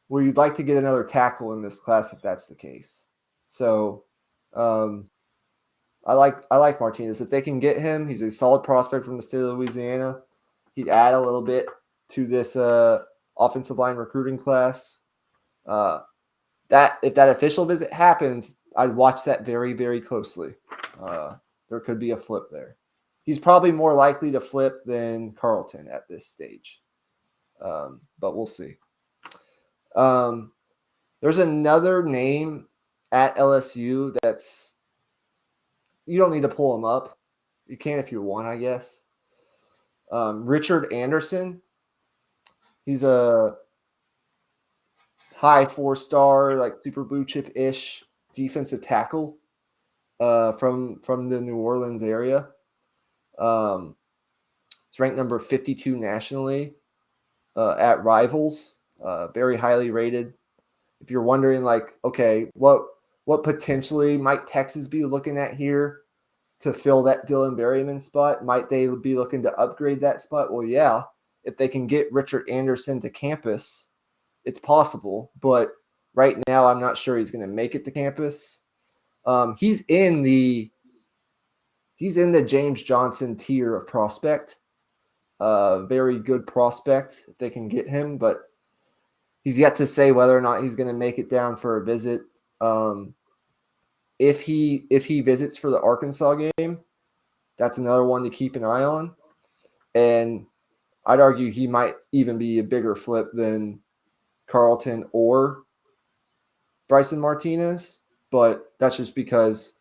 well, you'd like to get another tackle in this class if that's the case. So I like Martinez. If they can get him, he's a solid prospect from the state of Louisiana. He'd add a little bit to this offensive line recruiting class. That if that official visit happens, I'd watch that very, very closely. There could be a flip there. He's probably more likely to flip than Carlton at this stage. But we'll see. There's another name at LSU that's – you don't need to pull him up. You can if you want, I guess. Richard Anderson. He's a high 4-star, like super blue chip-ish defensive tackle from the New Orleans area. It's ranked number 52 nationally at Rivals. Very highly rated. If you're wondering, like, okay, what potentially might Texas be looking at here to fill that Dylan Berryman spot? Might they be looking to upgrade that spot? Well, yeah. If they can get Richard Anderson to campus, it's possible. But right now, I'm not sure he's going to make it to campus. He's in the James Johnson tier of prospect. Very good prospect if they can get him, but he's yet to say whether or not he's going to make it down for a visit. If he visits for the Arkansas game, that's another one to keep an eye on. And I'd argue he might even be a bigger flip than Carlton or Brysten Martinez, but that's just because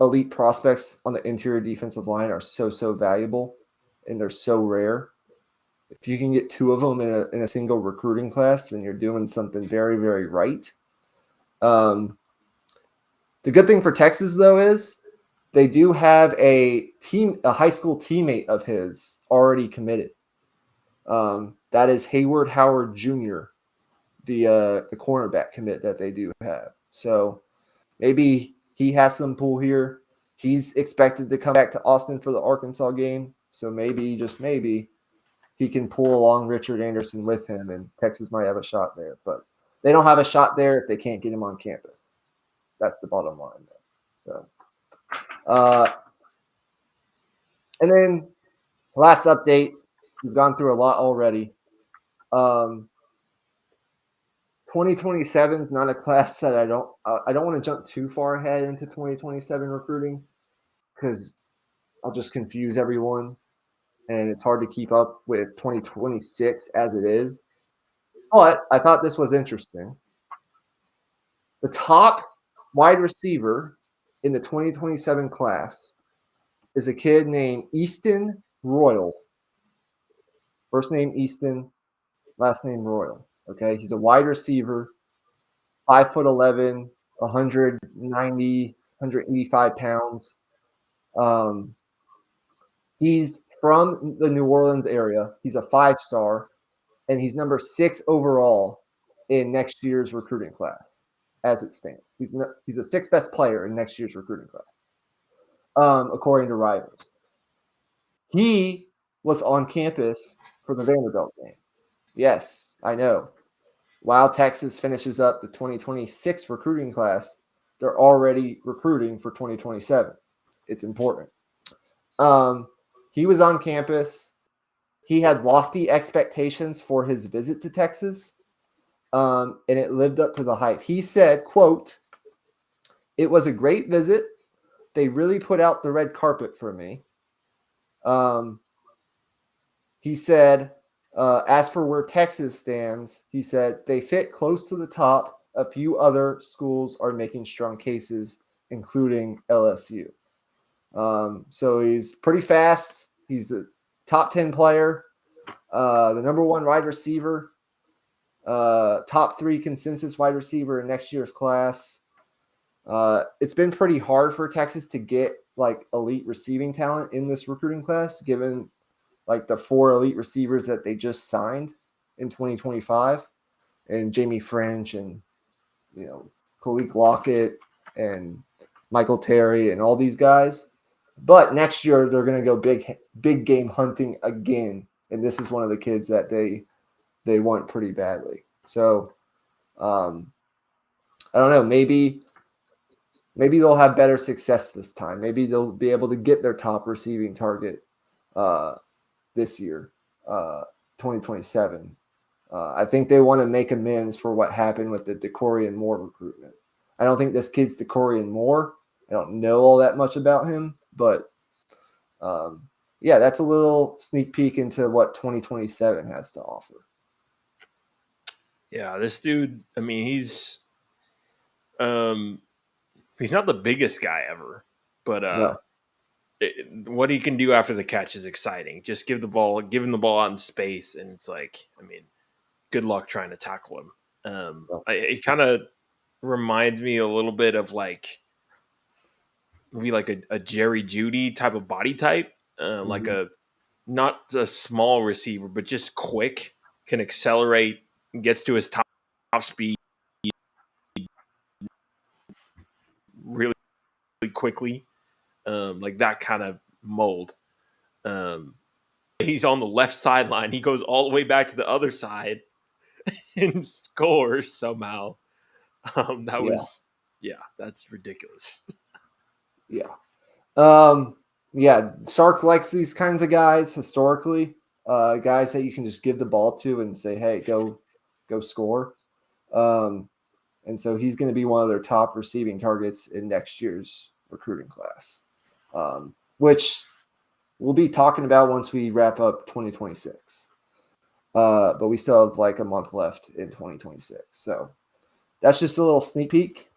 elite prospects on the interior defensive line are so valuable, and they're so rare. If you can get 2 of them in a single recruiting class, then you're doing something very, very right. The good thing for Texas, though, is they do have a high school teammate of his already committed. That is Hayward Howard Jr., the cornerback commit that they do have. So maybe he has some pull here. He's expected to come back to Austin for the Arkansas game. So maybe, just maybe, he can pull along Richard Anderson with him, and Texas might have a shot there. But they don't have a shot there if they can't get him on campus. That's the bottom line there. So, and then last update, we've gone through a lot already. 2027 is not a class that I don't want to jump too far ahead into 2027 recruiting, because I'll just confuse everyone, and it's hard to keep up with 2026 as it is. But I thought this was interesting. The top wide receiver in the 2027 class is a kid named Easton Royal. First name Easton, last name Royal. Okay, he's a wide receiver, 5'11", 190, 185 pounds. He's from the New Orleans area. He's a 5-star, and he's number 6 overall in next year's recruiting class, as it stands. He's the 6th best player in next year's recruiting class, according to Rivals. He was on campus for the Vanderbilt game. Yes, I know. While Texas finishes up the 2026 recruiting class, they're already recruiting for 2027. It's important. He was on campus. He had lofty expectations for his visit to Texas, and it lived up to the hype. He said, quote, "It was a great visit. They really put out the red carpet for me." He said, as for where Texas stands, he said, "They fit close to the top. A few other schools are making strong cases, including LSU." So he's pretty fast. He's a top 10 player, the number 1 wide receiver, top 3 consensus wide receiver in next year's class. It's been pretty hard for Texas to get like elite receiving talent in this recruiting class, given like the 4 elite receivers that they just signed in 2025, and Jamie French and, Khalik Lockett and Michael Terry and all these guys. But next year they're going to go big game hunting again, and this is one of the kids that they want pretty badly. So I don't know. Maybe they'll have better success this time. Maybe they'll be able to get their top receiving target this year, 2027. I think they want to make amends for what happened with the Decorian Moore recruitment. I don't think this kid's Decorian Moore. I don't know all that much about him, but yeah, that's a little sneak peek into what 2027 has to offer. Yeah, this dude, I mean, he's not the biggest guy ever, but No. what he can do after the catch is exciting. Just give him the ball out in space, and it's like, I mean, good luck trying to tackle him. It kind of reminds me a little bit of like maybe like a Jerry Jeudy type of body type, like not a small receiver, but just quick, can accelerate, gets to his top speed really, really quickly, like that kind of mold. He's on the left sideline. He goes all the way back to the other side and scores somehow. That's ridiculous. Yeah. Yeah, Sark likes these kinds of guys historically, guys that you can just give the ball to and say, "Hey, go score." And so he's going to be one of their top receiving targets in next year's recruiting class, which we'll be talking about once we wrap up 2026. But we still have like a month left in 2026. So that's just a little sneak peek.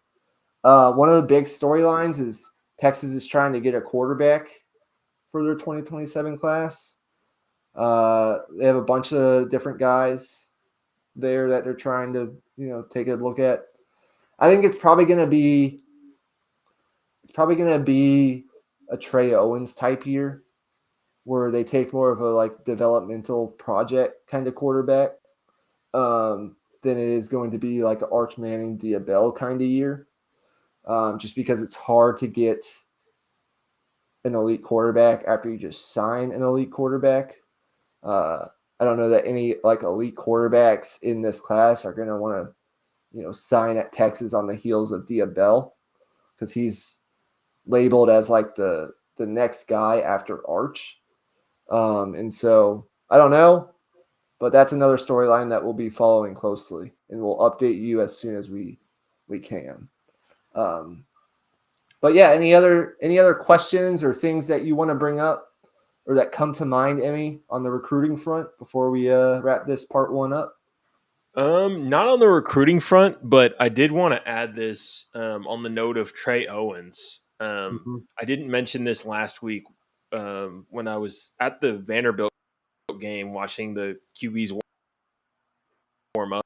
One of the big storylines is Texas is trying to get a quarterback for their 2027 class. They have a bunch of different guys there that they're trying to, take a look at. I think it's probably going to be a Trey Owens type year where they take more of a like developmental project kind of quarterback than it is going to be like an Arch Manning Diabell kind of year. Just because it's hard to get an elite quarterback after you just sign an elite quarterback. I don't know that any like elite quarterbacks in this class are going to want to, sign at Texas on the heels of Diabell because he's labeled as like the next guy after Arch. And so I don't know, but that's another storyline that we'll be following closely, and we'll update you as soon as we can. But yeah, any other questions or things that you want to bring up or that come to mind, Emmy, on the recruiting front before we wrap this part 1 up? Not on the recruiting front, but I did want to add this on the note of Trey Owens. I didn't mention this last week when I was at the Vanderbilt game watching the QBs warm up.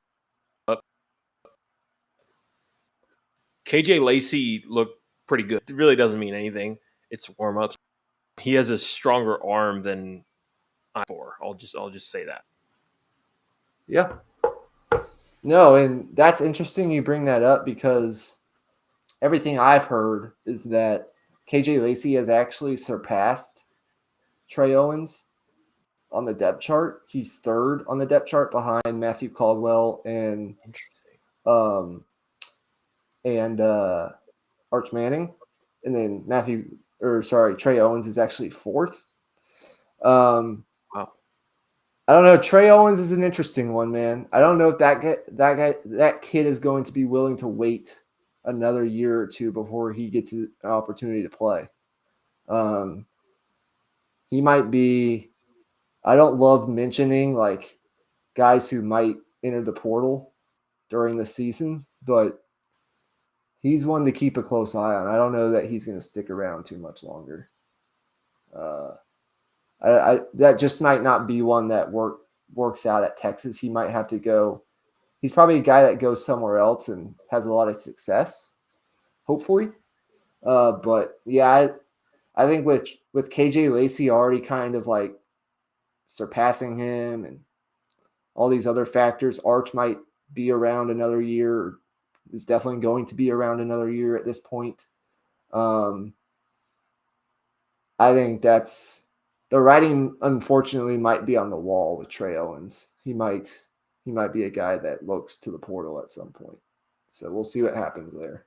KJ Lacey looked pretty good. It really doesn't mean anything. It's warm ups. He has a stronger arm than I for. I'll just say that. Yeah. No, and that's interesting you bring that up because everything I've heard is that KJ Lacey has actually surpassed Trey Owens on the depth chart. He's third on the depth chart behind Matthew Caldwell and Arch Manning, and then Trey Owens is actually fourth. Wow. I don't know. Trey Owens is an interesting one, man. I don't know if that kid is going to be willing to wait another year or two before he gets an opportunity to play. He might be. I don't love mentioning like guys who might enter the portal during the season, but he's one to keep a close eye on. I don't know that he's going to stick around too much longer. That just might not be one that works out at Texas. He might have to go. He's probably a guy that goes somewhere else and has a lot of success, hopefully. But yeah, I think with KJ Lacey already kind of like surpassing him and all these other factors, Arch might be around another year. Is definitely going to be around another year at this point. I think that's the writing, unfortunately, might be on the wall with Trey Owens. He might be a guy that looks to the portal at some point. So we'll see what happens there.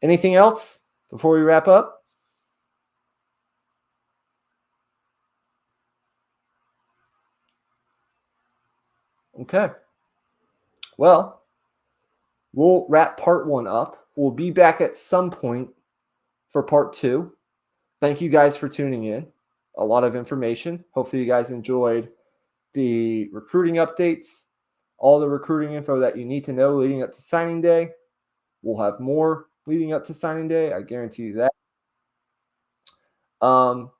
Anything else before we wrap up? Okay. Well, we'll wrap part 1 up. We'll be back at some point for part 2. Thank you guys for tuning in. A lot of information. Hopefully you guys enjoyed the recruiting updates, all the recruiting info that you need to know leading up to signing day. We'll have more leading up to signing day. I guarantee you that. And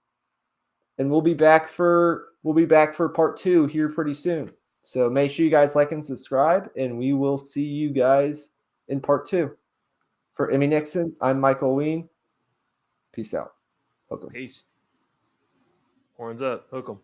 we'll be back for part 2 here pretty soon. So make sure you guys like and subscribe, and we will see you guys in part 2. For Emmy Nixon, I'm Michael Wein. Peace out. Hook 'em. Peace. Horns up. Hook 'em.